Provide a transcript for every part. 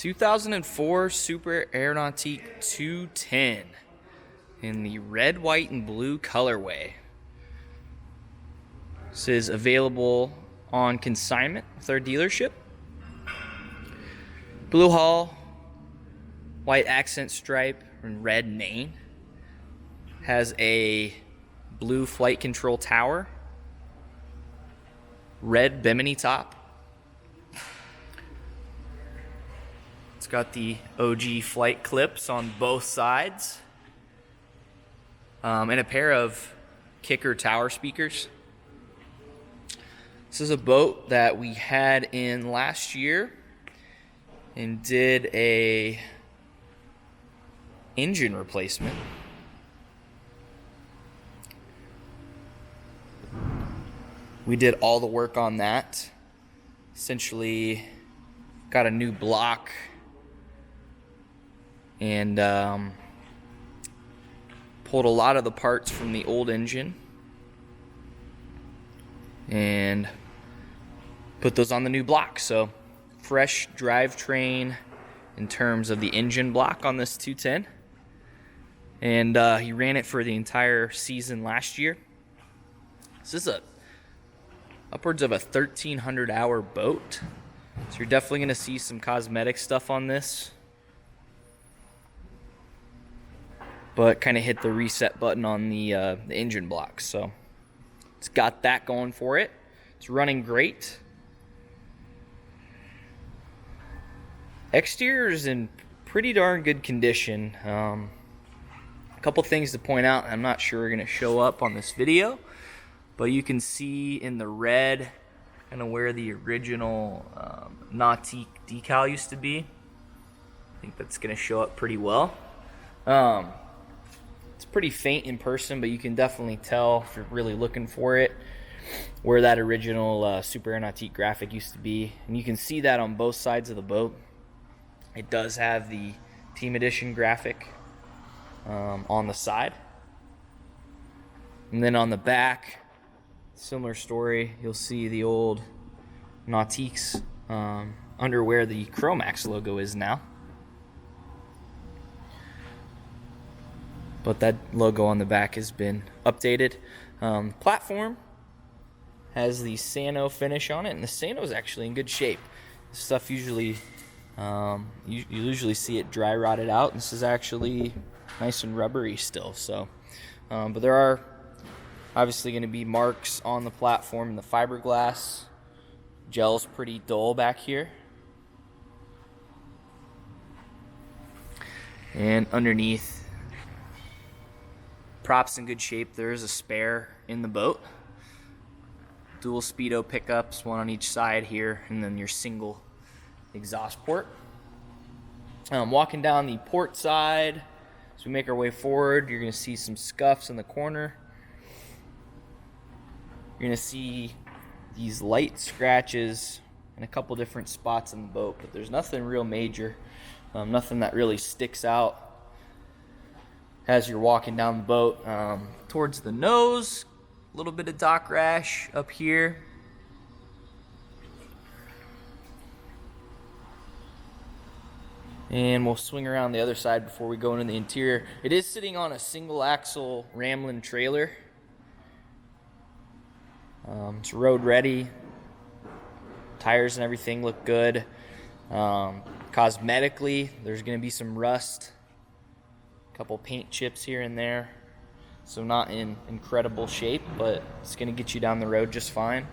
2004 Super Nautique 210 in the red, white, and blue colorway. This is available on consignment with our dealership. Blue hull, white accent stripe, and red name. Has a blue flight control tower, red bimini top. It's got the OG flight clips on both sides, and a pair of kicker tower speakers. This is a boat that we had in last year and did a engine replacement. We did all the work on that. Essentially got a new block and pulled a lot of the parts from the old engine and put those on the new block. So fresh drivetrain in terms of the engine block on this 210. And he ran it for the entire season last year. This is upwards of a 1,300 hour boat. So you're definitely going to see some cosmetic stuff on this. But kind of hit the reset button on the engine block. So it's got that going for it. It's running great. Exterior is in pretty darn good condition. A couple things to point out. I'm not sure are going to show up on this video, but you can see in the red kind of where the original Nautique decal used to be. I think that's going to show up pretty well. It's pretty faint in person, but you can definitely tell if you're really looking for it where that original Super Nautique graphic used to be. And you can see that on both sides of the boat. It does have the Team Edition graphic on the side. And then on the back, similar story. You'll see the old Nautique's under where the Chromax logo is now. But that logo on the back has been updated. Platform has the Sano finish on it, and the Sano is actually in good shape. This stuff usually, you usually see it dry rotted out. This is actually nice and rubbery still. So, but there are obviously going to be marks on the platform and the fiberglass. Gel's pretty dull back here. And underneath, props in good shape. There is a spare in the boat. Dual speedo pickups, one on each side here, and then your single exhaust port. Walking down the port side, as we make our way forward, you're going to see some scuffs in the corner. You're going to see these light scratches in a couple different spots in the boat, but there's nothing real major, nothing that really sticks out as you're walking down the boat. Towards the nose, a little bit of dock rash up here. And we'll swing around the other side before we go into the interior. It is sitting on a single axle Ramblin trailer. It's road ready. Tires and everything look good. Cosmetically, there's going to be some rust. Couple paint chips here and there, so not in incredible shape, but it's going to get you down the road just fine.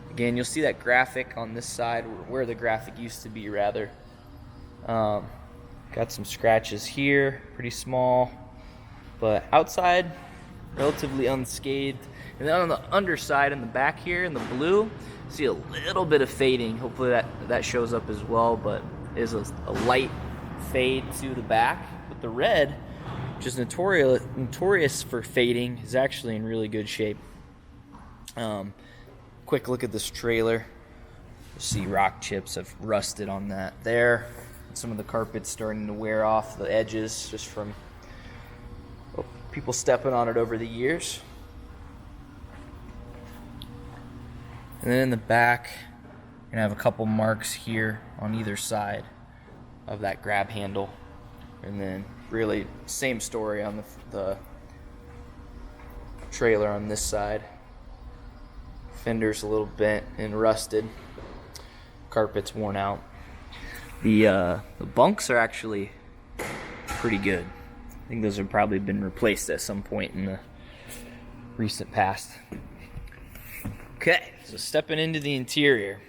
Again, you'll see that graphic on this side, where the graphic used to be rather. Got some scratches here, pretty small, but outside relatively unscathed. And then on the underside in the back here in the blue, see a little bit of fading. Hopefully that shows up as well, but is a light fade to the back. But the red, which is notorious for fading, is actually in really good shape. Quick look at this trailer. You see rock chips have rusted on that there. Some of the carpet's starting to wear off the edges just from people stepping on it over the years. And then in the back, you're gonna have a couple marks here on either side of that grab handle. And then really same story on the trailer on this side. Fender's a little bent and rusted. Carpet's worn out. The bunks are actually pretty good. I think those have probably been replaced at some point in the recent past. Okay, so stepping into the interior.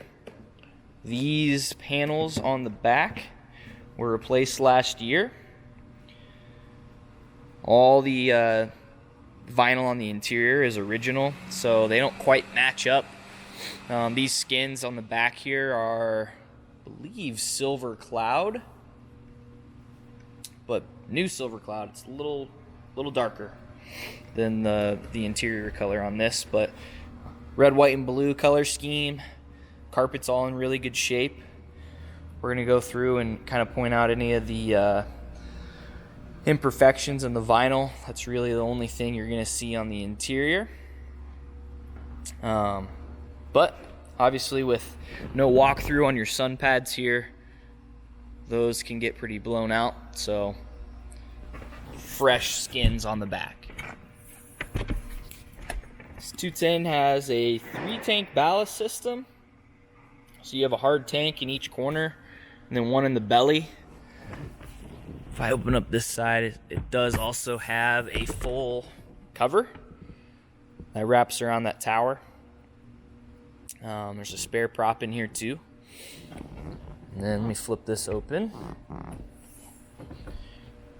These panels on the back were replaced last year. All the vinyl on the interior is original, so they don't quite match up. These skins on the back here are, I believe, Silver Cloud, but new Silver Cloud. It's a little darker than the interior color on this, but red, white, and blue color scheme. Carpet's all in really good shape. We're going to go through and kind of point out any of the imperfections in the vinyl. That's really the only thing you're going to see on the interior. But obviously with no walkthrough on your sun pads here, those can get pretty blown out. So fresh skins on the back. This 210 has a 3-tank ballast system. So you have a hard tank in each corner and then one in the belly. If I open up this side, it does also have a full cover that wraps around that tower. There's a spare prop in here too. And then let me flip this open.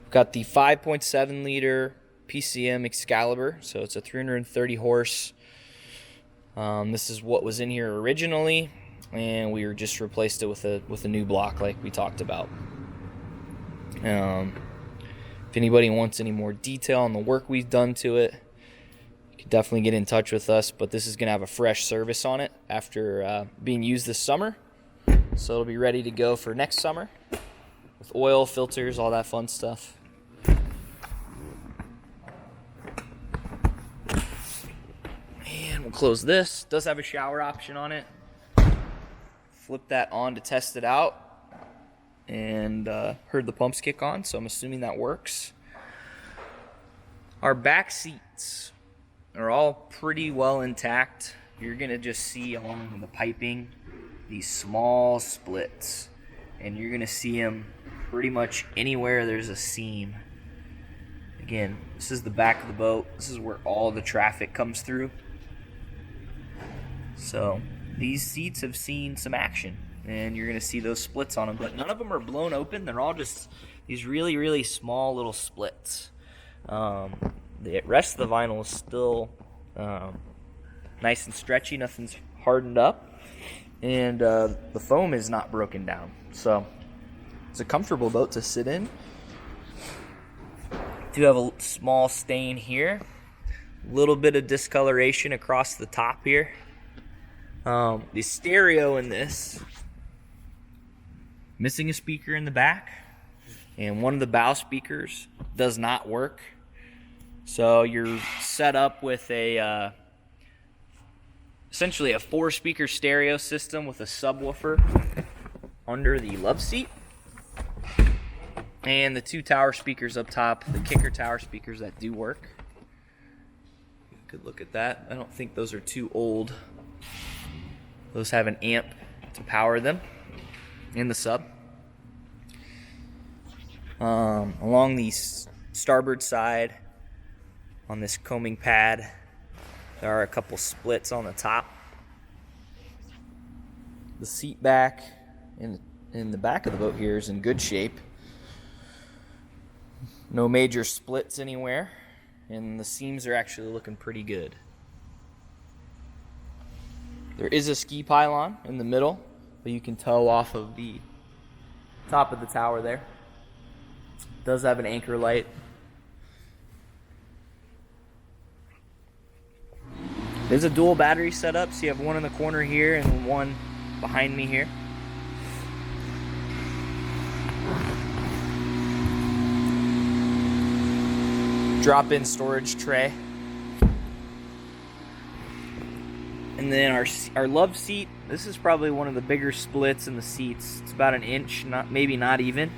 We've got the 5.7 liter PCM Excalibur, so it's a 330 horse. This is what was in here originally, and we just replaced it with a new block like we talked about. If anybody wants any more detail on the work we've done to it, you can definitely get in touch with us, but this is going to have a fresh service on it after being used this summer. So it'll be ready to go for next summer with oil, filters, all that fun stuff. And we'll close this. It does have a shower option on it. Flip that on to test it out. And heard the pumps kick on, so I'm assuming that works. Our back seats are all pretty well intact. You're gonna just see along the piping these small splits, and you're gonna see them pretty much anywhere there's a seam. Again, this is the back of the boat. This is where all the traffic comes through. So these seats have seen some action, and you're going to see those splits on them, but none of them are blown open. They're all just these really, really small little splits. The rest of the vinyl is still nice and stretchy. Nothing's hardened up, and the foam is not broken down. So it's a comfortable boat to sit in. Do have a small stain here. A little bit of discoloration across the top here. The stereo in this, missing a speaker in the back, and one of the bow speakers does not work. So you're set up with a essentially a 4-speaker stereo system with a subwoofer under the love seat, and the 2 tower speakers up top, the kicker tower speakers that do work. Good look at that. I don't think those are too old. Those have an amp to power them in the sub. Along the starboard side on this coaming pad, there are a couple splits on the top. The seat back in the back of the boat here is in good shape. No major splits anywhere, and the seams are actually looking pretty good. There is a ski pylon in the middle that you can tow off of the top of the tower there. It does have an anchor light. There's a dual battery setup, so you have one in the corner here and one behind me here. Drop-in storage tray. And then our love seat, this is probably one of the bigger splits in the seats. It's about an inch, maybe not even.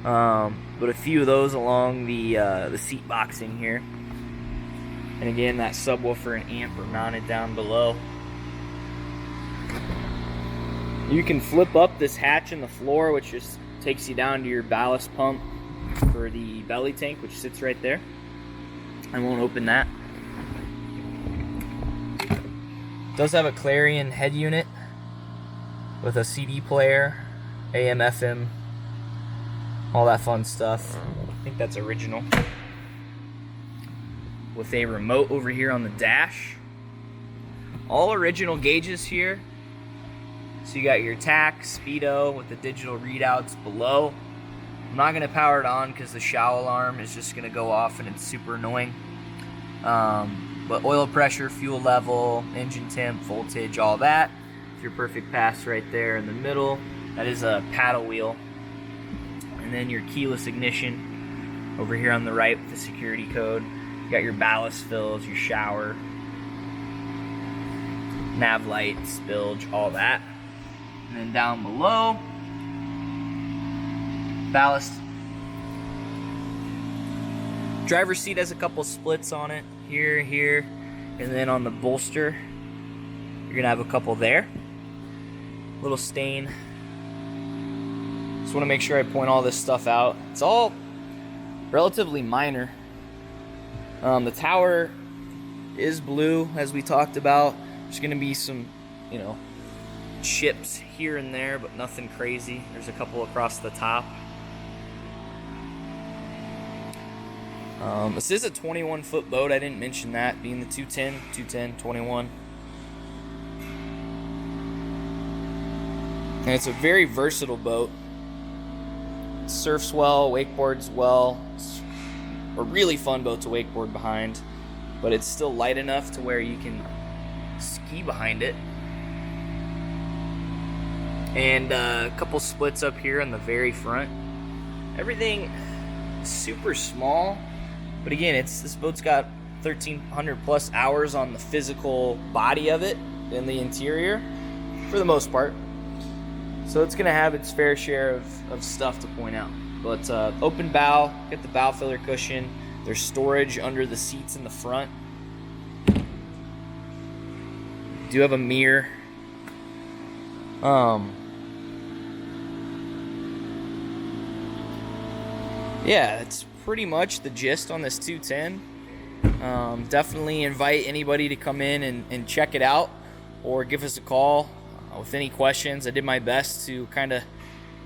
But a few of those along the seat boxing here. And again, that subwoofer and amp are mounted down below. You can flip up this hatch in the floor, which just takes you down to your ballast pump for the belly tank, which sits right there. I won't open that. It does have a Clarion head unit with a CD player, AM, FM, all that fun stuff. I think that's original. With a remote over here on the dash. All original gauges here. So you got your tack, speedo with the digital readouts below. I'm not going to power it on because the shower alarm is just going to go off and it's super annoying. But oil pressure, fuel level, engine temp, voltage, all that. Your perfect pass right there in the middle. That is a paddle wheel. And then your keyless ignition over here on the right with the security code. You got your ballast fills, your shower, nav lights, bilge, all that. And then down below, ballast. Driver's seat has a couple splits on it, here, and then on the bolster, you're gonna have a couple there. Little stain. Just wanna make sure I point all this stuff out. It's all relatively minor. The tower is blue, as we talked about. There's gonna be some, chips here and there, but nothing crazy. There's a couple across the top. This is a 21-foot boat. I didn't mention that, being the 210, 21. And it's a very versatile boat. It surfs well, wakeboards well. It's a really fun boat to wakeboard behind, but it's still light enough to where you can ski behind it. And a couple splits up here on the very front. Everything is super small, but again, this boat's got 1,300 plus hours on the physical body of it in the interior, for the most part. So it's gonna have its fair share of stuff to point out. But open bow, get the bow filler cushion. There's storage under the seats in the front. Do have a mirror. Yeah, it's pretty much the gist on this 210. Definitely invite anybody to come in and check it out, or give us a call with any questions. I did my best to kind of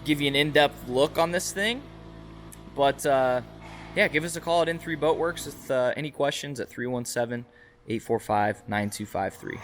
give you an in-depth look on this thing. But yeah, give us a call at N3 Boatworks with any questions at 317-845-9253.